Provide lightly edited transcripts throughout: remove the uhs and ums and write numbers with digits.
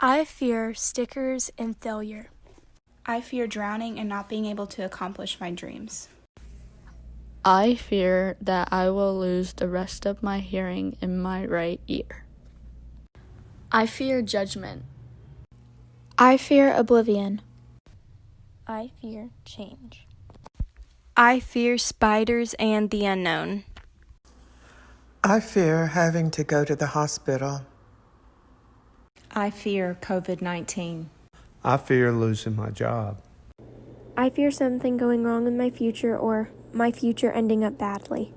I fear stickers and failure. I fear drowning and not being able to accomplish my dreams. I fear that I will lose the rest of my hearing in my right ear. I fear judgment. I fear oblivion. I fear change. I fear spiders and the unknown. I fear having to go to the hospital. I fear COVID-19. I fear losing my job. I fear something going wrong in my future or my future ending up badly.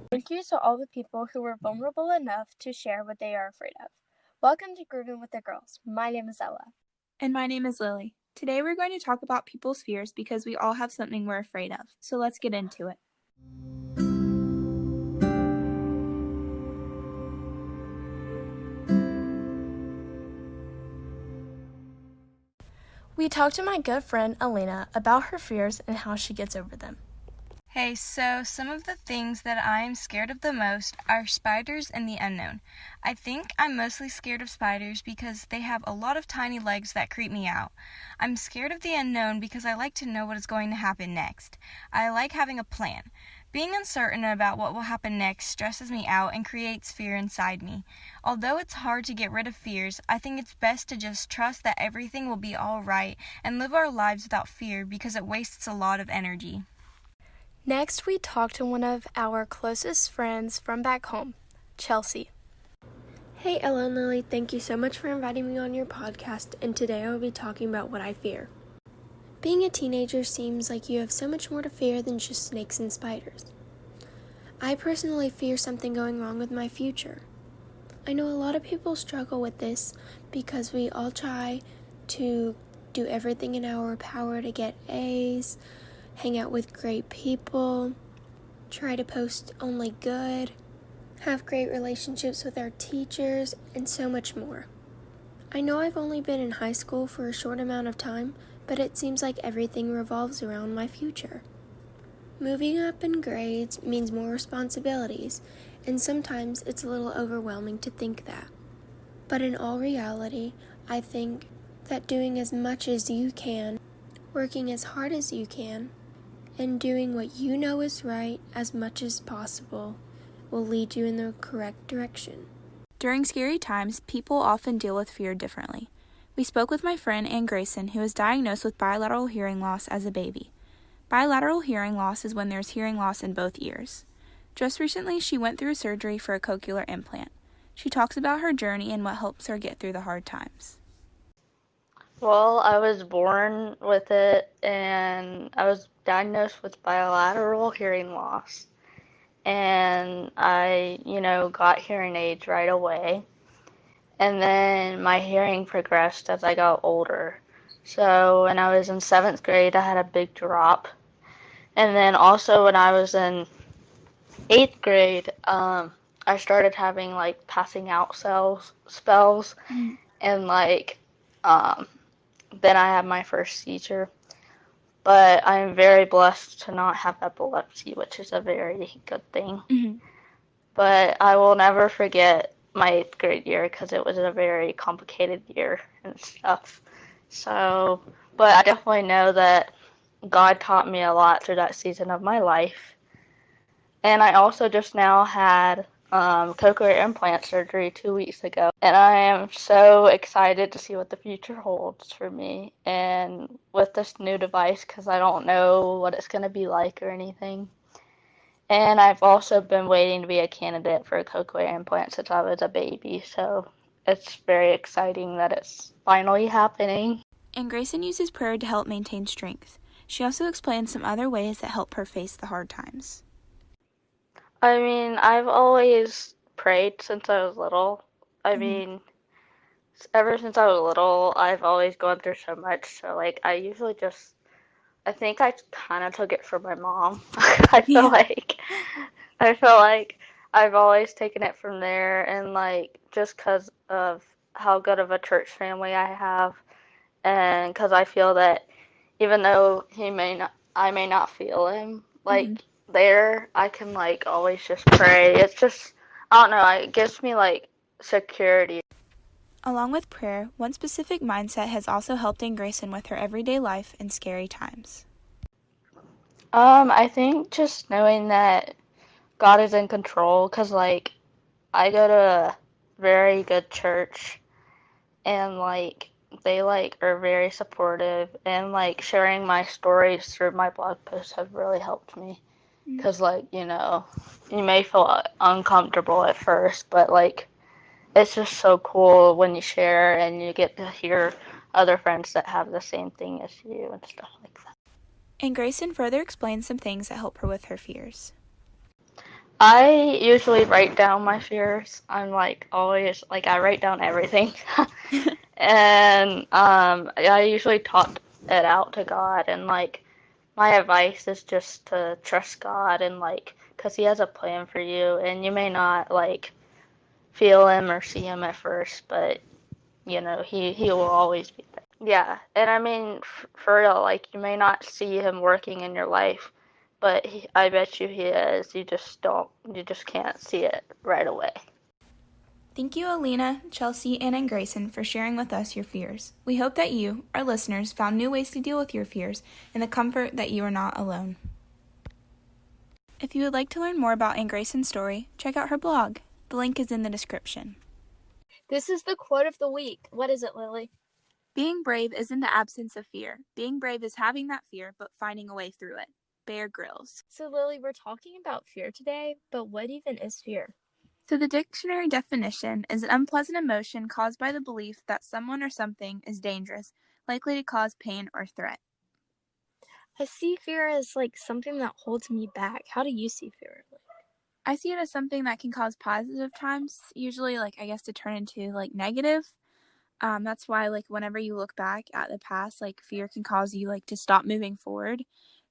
Thank you to all the people who were vulnerable enough to share what they are afraid of. Welcome to Grooving with the Girls. My name is Ella. And my name is Lily. Today we're going to talk about people's fears because we all have something we're afraid of. So let's get into it. We talked to my good friend Elena about her fears and how she gets over them. Hey, so some of the things that I am scared of the most are spiders and the unknown. I think I'm mostly scared of spiders because they have a lot of tiny legs that creep me out. I'm scared of the unknown because I like to know what is going to happen next. I like having a plan. Being uncertain about what will happen next stresses me out and creates fear inside me. Although it's hard to get rid of fears, I think it's best to just trust that everything will be all right and live our lives without fear because it wastes a lot of energy. Next, we talked to one of our closest friends from back home, Chelsea. Hey Ella and Lily, thank you so much for inviting me on your podcast, and today I will be talking about what I fear. Being a teenager seems like you have so much more to fear than just snakes and spiders. I personally fear something going wrong with my future. I know a lot of people struggle with this because we all try to do everything in our power to get A's, hang out with great people, try to post only good, have great relationships with our teachers, and so much more. I know I've only been in high school for a short amount of time, but it seems like everything revolves around my future. Moving up in grades means more responsibilities, and sometimes it's a little overwhelming to think that. But in all reality, I think that doing as much as you can, working as hard as you can, and doing what you know is right as much as possible will lead you in the correct direction. During scary times, people often deal with fear differently. We spoke with my friend Ann Grayson, who was diagnosed with bilateral hearing loss as a baby. Bilateral hearing loss is when there's hearing loss in both ears. Just recently, she went through surgery for a cochlear implant. She talks about her journey and what helps her get through the hard times. Well, I was born with it, and I was diagnosed with bilateral hearing loss. And I, got hearing aids right away. And then my hearing progressed as I got older. So when I was in 7th grade, I had a big drop. And then also when I was in 8th grade, I started having passing out spells. And then I had my first seizure. But I'm very blessed to not have epilepsy, which is a very good thing. Mm-hmm. But I will never forget my 8th grade year because it was a very complicated year and stuff. So, but I definitely know that God taught me a lot through that season of my life. And I also just now had cochlear implant surgery 2 weeks ago. And I am so excited to see what the future holds for me and with this new device because I don't know what it's going to be like or anything. And I've also been waiting to be a candidate for a cochlear implant since I was a baby, so it's very exciting that it's finally happening. And Grayson uses prayer to help maintain strength. She also explains some other ways that help her face the hard times. I mean, I've always prayed since I was little. Ever since I was little, I've always gone through so much, so I usually just I think I kind of took it from my mom. I feel like I've always taken it from there, and just because of how good of a church family I have, and because I feel that even though I may not feel him there, I can always just pray. It's just I don't know. It gives me security. Along with prayer, one specific mindset has also helped Ann Grayson with her everyday life in scary times. I think just knowing that God is in control, because, like, I go to a very good church, and, like, they, like, are very supportive, and, like, sharing my stories through my blog posts have really helped me, because, like, you know, you may feel uncomfortable at first, but, like, it's just so cool when you share and you get to hear other friends that have the same thing as you and stuff like that. And Grayson further explains some things that help her with her fears. I usually write down my fears. I'm like always like I write down everything. And I usually talk it out to God, and like my advice is just to trust God, and like because He has a plan for you, and you may not like feel Him or see Him at first, but you know He will always be there. Yeah, and I mean for real, like you may not see Him working in your life, but I bet you He is. You just can't see it right away. Thank you, Alina, Chelsea, and Grayson, for sharing with us your fears. We hope that you, our listeners, found new ways to deal with your fears and the comfort that you are not alone. If you would like to learn more about Ann Grayson's story, check out her blog. The link is in the description. This is the quote of the week. What is it, Lily? Being brave isn't the absence of fear. Being brave is having that fear, but finding a way through it. Bear Grylls. So, Lily, we're talking about fear today, but what even is fear? So the dictionary definition is an unpleasant emotion caused by the belief that someone or something is dangerous, likely to cause pain or threat. I see fear as like something that holds me back. How do you see fear? I see it as something that can cause positive times, usually like I guess to turn into like negative. That's why like whenever you look back at the past, like fear can cause you like to stop moving forward.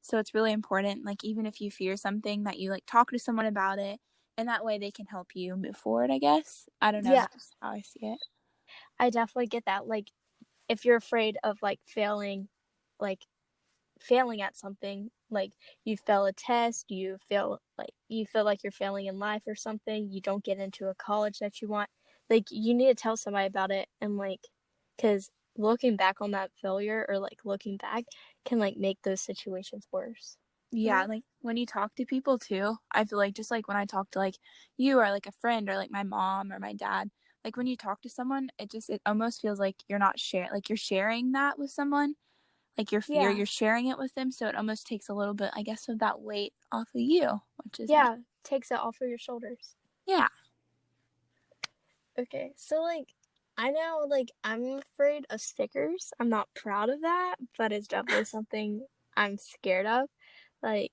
So it's really important, like even if you fear something, that you like talk to someone about it, and that way they can help you move forward, I guess. I don't know. Yeah. That's how I see it. I definitely get that. Like if you're afraid of like failing at something, like you fail a test, you feel like you're failing in life or something, you don't get into a college that you want, like you need to tell somebody about it, and like because looking back on that failure or like looking back can like make those situations worse. Yeah, like when you talk to people too, I feel like just like when I talk to like you or like a friend or like my mom or my dad, like when you talk to someone, it almost feels like you're not you're sharing that with someone, like your fear, you're sharing it with them. So it almost takes a little bit, I guess, of that weight off of you, which is nice. Takes it off of your shoulders. Yeah. Okay, so like I know like I'm afraid of stickers. I'm not proud of that, but it's definitely something I'm scared of. Like,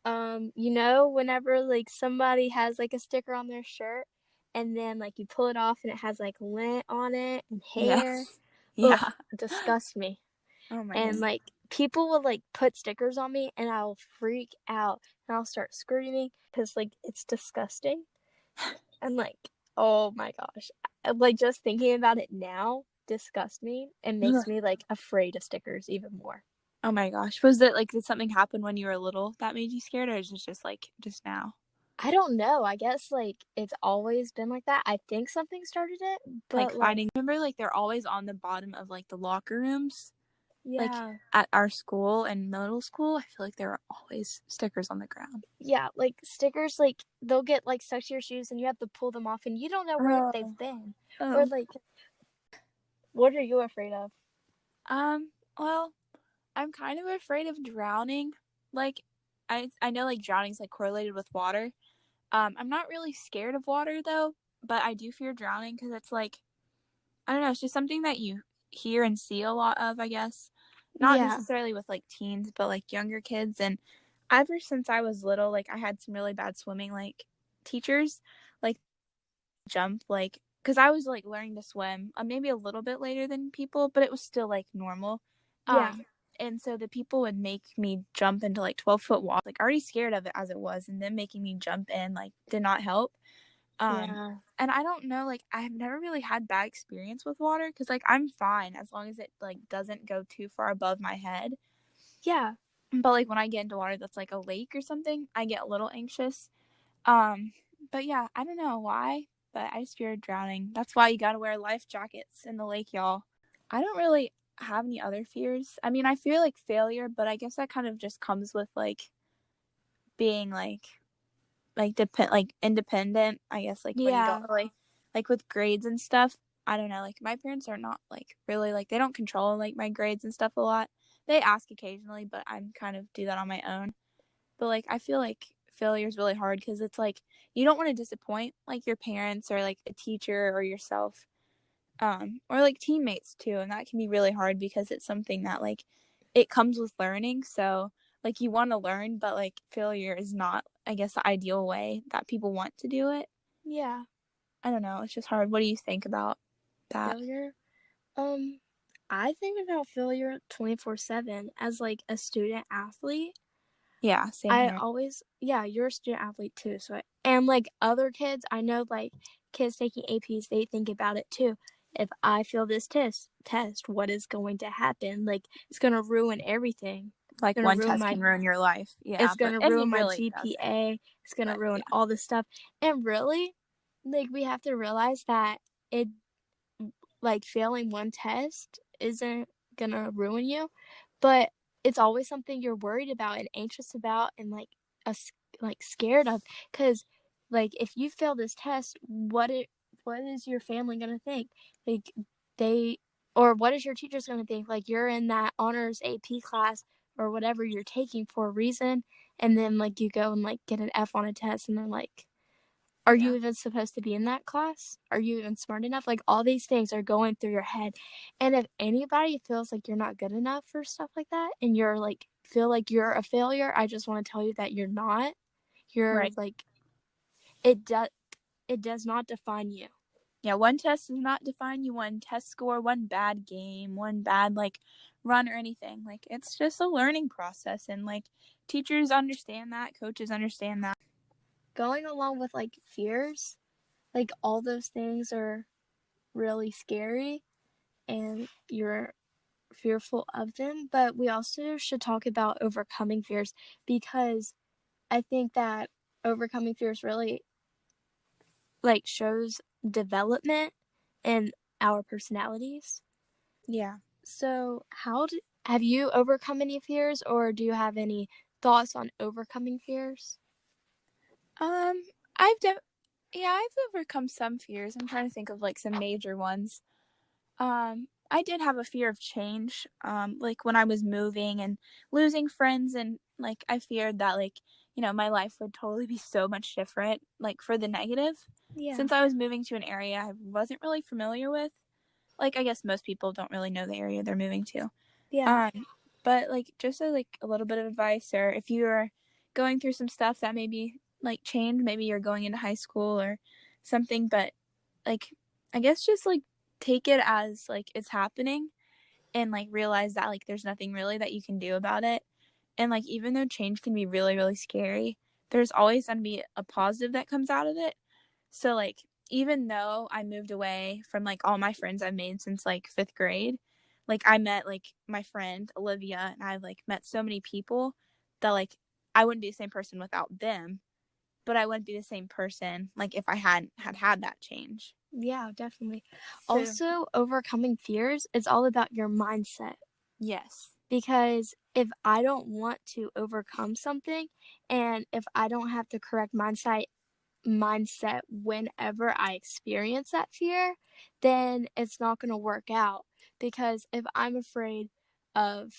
whenever like somebody has like a sticker on their shirt and then like you pull it off and it has like lint on it and hair. Yes. Yeah. Ugh, disgusts me. Oh my And goodness. like people will like put stickers on me and I'll freak out and I'll start screaming because like it's disgusting. And like, oh my gosh, like just thinking about it now disgusts me and makes me like afraid of stickers even more. Oh my gosh. Was it like, did something happen when you were little that made you scared, or is it just like just now? I don't know. I guess like it's always been like that. I think something started it, but Like finding, remember like they're always on the bottom of like the locker rooms? Yeah. Like at our school and middle school, I feel like there were always stickers on the ground. Yeah, like stickers, like they'll get like stuck to your shoes and you have to pull them off and you don't know where they've been. Or like, what are you afraid of? Well, I'm kind of afraid of drowning. Like, I know like drowning's like correlated with water. I'm not really scared of water though, but I do fear drowning because it's like, I don't know, it's just something that you hear and see a lot of, I guess. Not necessarily with like teens, but like younger kids. And ever since I was little, like I had some really bad swimming like teachers, like jump, like because I was like learning to swim maybe a little bit later than people, but it was still like normal. And so the people would make me jump into like 12-foot water, like already scared of it as it was, and then making me jump in like did not help. And I don't know, like I've never really had bad experience with water because like I'm fine as long as it like doesn't go too far above my head. Yeah. But like when I get into water that's like a lake or something, I get a little anxious. But yeah, I don't know why. but I just fear drowning. That's why you gotta wear life jackets in the lake, y'all. I don't really have any other fears. I mean, I fear like failure, but I guess that kind of just comes with like being like independent. I guess like when you don't really like with grades and stuff. I don't know. Like my parents are not like really like they don't control like my grades and stuff a lot. They ask occasionally, but I'm kind of do that on my own. But like I feel like failure is really hard because it's like you don't want to disappoint like your parents or like a teacher or yourself, or like teammates too, and that can be really hard because it's something that like it comes with learning. So like you want to learn, but like failure is not, I guess, the ideal way that people want to do it. Yeah. I don't know. It's just hard. What do you think about that? Failure. I think about failure 24/7 as like a student athlete. Yeah, same I here. always, yeah, you're a student athlete too. So, and like other kids, I know like kids taking APs, they think about it too. If I fail this test, what is going to happen? Like, it's going to ruin everything. Like It's one gonna ruin test can ruin your life. Yeah, it's going to but I ruin mean, my really GPA. It's going to but, ruin yeah. all this stuff. And really, like, we have to realize that it, like, failing one test isn't going to ruin you, but it's always something you're worried about and anxious about and like scared of, because like if you fail this test, what is your family gonna think? Like they or what is your teachers gonna think? Like you're in that honors AP class or whatever you're taking for a reason, and then like you go and like get an F on a test, and they're like, are you even supposed to be in that class? Are you even smart enough? Like all these things are going through your head. And if anybody feels like you're not good enough for stuff like that and you're like feel like you're a failure, I just want to tell you that you're not. You're Right. like it does not define you. Yeah, one test does not define you. One test score, one bad game, one bad like run or anything. Like it's just a learning process, and like teachers understand that, coaches understand that. Going along with like fears, like all those things are really scary and you're fearful of them, but we also should talk about overcoming fears, because I think that overcoming fears really like shows development in our personalities. Yeah. So, have you overcome any fears, or do you have any thoughts on overcoming fears? I've overcome some fears. I'm trying to think of like some major ones. I did have a fear of change. Like when I was moving and losing friends, and like I feared that like, you know, my life would totally be so much different, like for the negative. Yeah. Since I was moving to an area I wasn't really familiar with. Like I guess most people don't really know the area they're moving to. Yeah. But like just like a little bit of advice, or if you're going through some stuff that maybe like change, maybe you're going into high school or something, but like I guess just like take it as like it's happening, and like realize that like there's nothing really that you can do about it. And like even though change can be really really scary, there's always going to be a positive that comes out of it. So like even though I moved away from like all my friends I've made since like 5th grade, like I met like my friend Olivia, and I've like met so many people that like I wouldn't be the same person without them, but I wouldn't be the same person like if I hadn't had that change. Yeah, definitely. So, Also, overcoming fears is all about your mindset. yes. Because if I don't want to overcome something, and if I don't have the correct mindset whenever I experience that fear, then it's not going to work out. Because if I'm afraid of,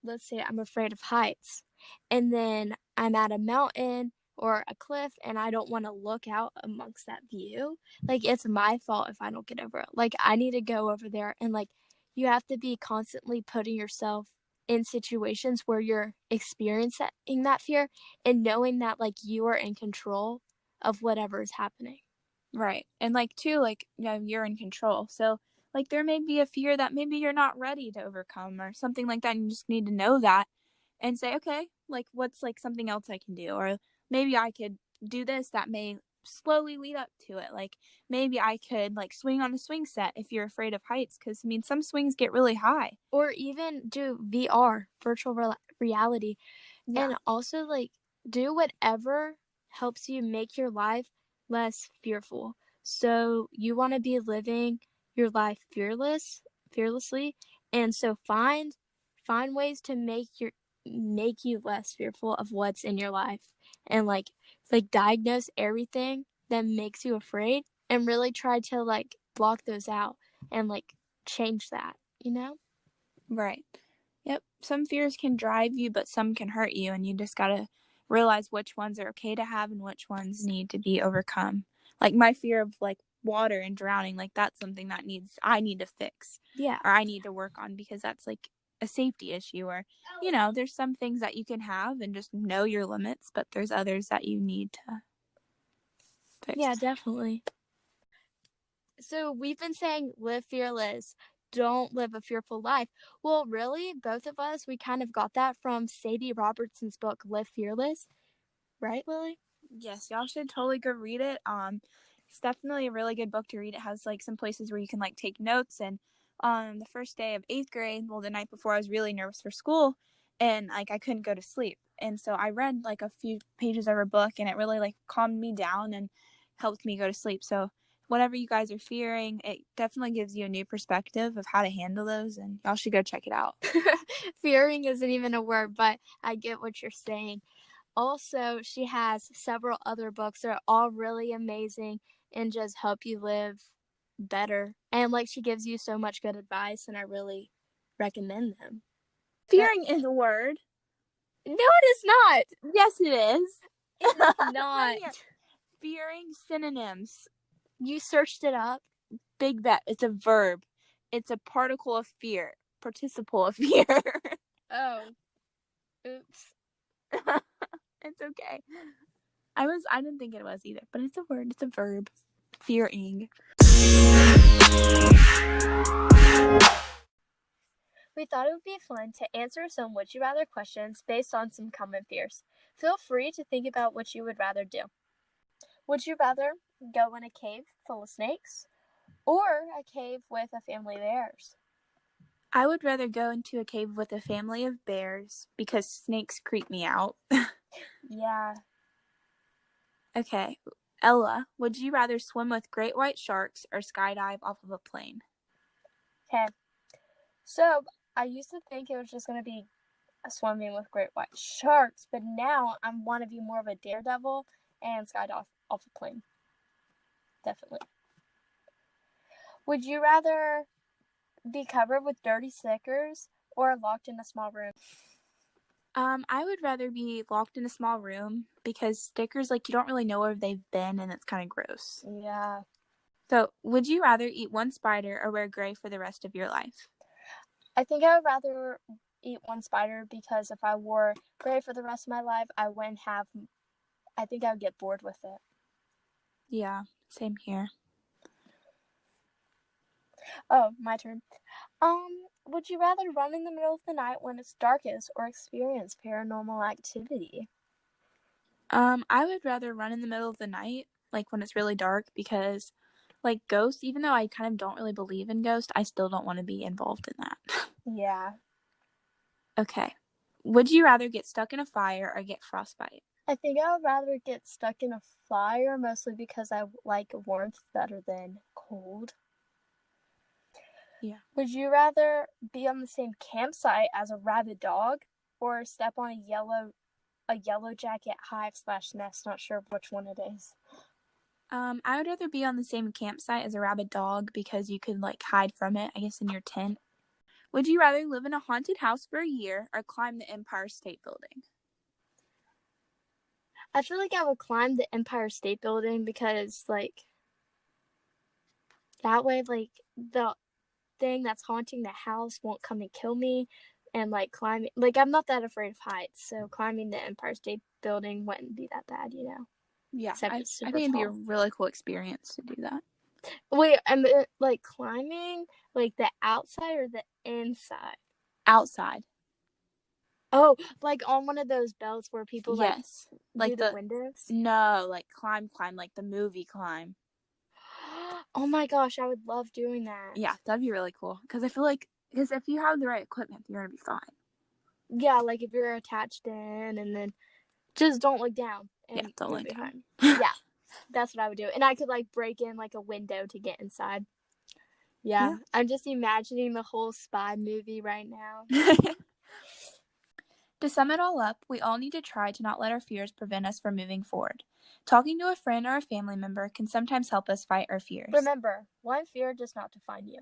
let's say I'm afraid of heights, and then I'm at a mountain or a cliff and I don't want to look out amongst that view, like it's my fault if I don't get over it. Like I need to go over there, and like you have to be constantly putting yourself in situations where you're experiencing that fear and knowing that like you are in control of whatever is happening. Right. And like too, like, you know, you're in control. So like there may be a fear that maybe you're not ready to overcome or something like that. And you just need to know that and say, okay, like what's like something else I can do? Or maybe I could do this that may slowly lead up to it. Like maybe I could like swing on a swing set if you're afraid of heights, because I mean some swings get really high. Or even do VR, virtual reality. Yeah. And also like do whatever helps you make your life less fearful. So you want to be living your life fearlessly, and so find ways to make you less fearful of what's in your life, and like diagnose everything that makes you afraid, and really try to like block those out and like change that, you know? Right. Yep. Some fears can drive you, but some can hurt you, and you just gotta realize which ones are okay to have and which ones need to be overcome. Like my fear of like water and drowning, like that's something that I need to fix. Yeah. Or I need to work on because that's like a safety issue. Or, there's some things that you can have and just know your limits, but there's others that you need to fix. Yeah, definitely. So we've been saying live fearless, don't live a fearful life. Well, really, both of us, we kind of got that from Sadie Robertson's book, Live Fearless. Right, Lily? Yes, y'all should totally go read it. It's definitely a really good book to read. It has like some places where you can like take notes. And on the first day of 8th grade, well, the night before, I was really nervous for school, and like I couldn't go to sleep. And so I read like a few pages of her book, and it really like calmed me down and helped me go to sleep. So whatever you guys are fearing, it definitely gives you a new perspective of how to handle those, and y'all should go check it out. Fearing isn't even a word, but I get what you're saying. Also, she has several other books that are all really amazing and just help you live better. And like she gives you so much good advice, and I really recommend them. Fearing is a word. No, it is not. Yes, it is. It is not. Fearing synonyms. You searched it up? Big bet. It's a verb. It's a particle of fear. Participle of fear. Oh. Oops. It's okay. I didn't think it was either, but it's a word. It's a verb. Fearing. We thought it would be fun to answer some would you rather questions based on some common fears. Feel free to think about what you would rather do. Would you rather go in a cave full of snakes or a cave with a family of bears? I would rather go into a cave with a family of bears because snakes creep me out. Yeah. Okay. Ella, would you rather swim with great white sharks or skydive off of a plane? Okay. So, I used to think it was just going to be swimming with great white sharks, but now I want to be more of a daredevil and skydive off a plane. Definitely. Would you rather be covered with dirty stickers or locked in a small room? I would rather be locked in a small room because stickers, like, you don't really know where they've been, and it's kind of gross. Yeah. So, would you rather eat one spider or wear gray for the rest of your life? I think I would rather eat one spider because if I wore gray for the rest of my life, I think I would get bored with it. Yeah, same here. Oh, my turn. Would you rather run in the middle of the night when it's darkest or experience paranormal activity? I would rather run in the middle of the night, like when it's really dark, because like ghosts, even though I kind of don't really believe in ghosts, I still don't want to be involved in that. Yeah. Okay. Would you rather get stuck in a fire or get frostbite? I think I would rather get stuck in a fire, mostly because I like warmth better than cold. Yeah. Would you rather be on the same campsite as a rabid dog or step on a yellow jacket hive/nest? Not sure which one it is. I would rather be on the same campsite as a rabid dog because you could like hide from it, I guess, in your tent. Would you rather live in a haunted house for a year or climb the Empire State Building? I feel like I would climb the Empire State Building because like that way like the thing that's haunting the house won't come and kill me, and like climbing, like I'm not that afraid of heights, so climbing the Empire State Building wouldn't be that bad, you know. Yeah, Except I it's super think it'd be a tall. really cool experience to do that. Wait, I'm like climbing like the outside or the inside? Outside. Oh, like on one of those belts where people Yes, like like do the windows? No, like climb like the movie Climb. Oh my gosh, I would love doing that. Yeah, that'd be really cool because I feel like if you have the right equipment, you're gonna be fine. Yeah, like if you're attached in, and then just don't look down. Yeah, don't look down. Yeah. That's what I would do. And I could like break in like a window to get inside. Yeah. I'm just imagining the whole spy movie right now. To sum it all up, we all need to try to not let our fears prevent us from moving forward. Talking to a friend or a family member can sometimes help us fight our fears. Remember, one fear does not define you.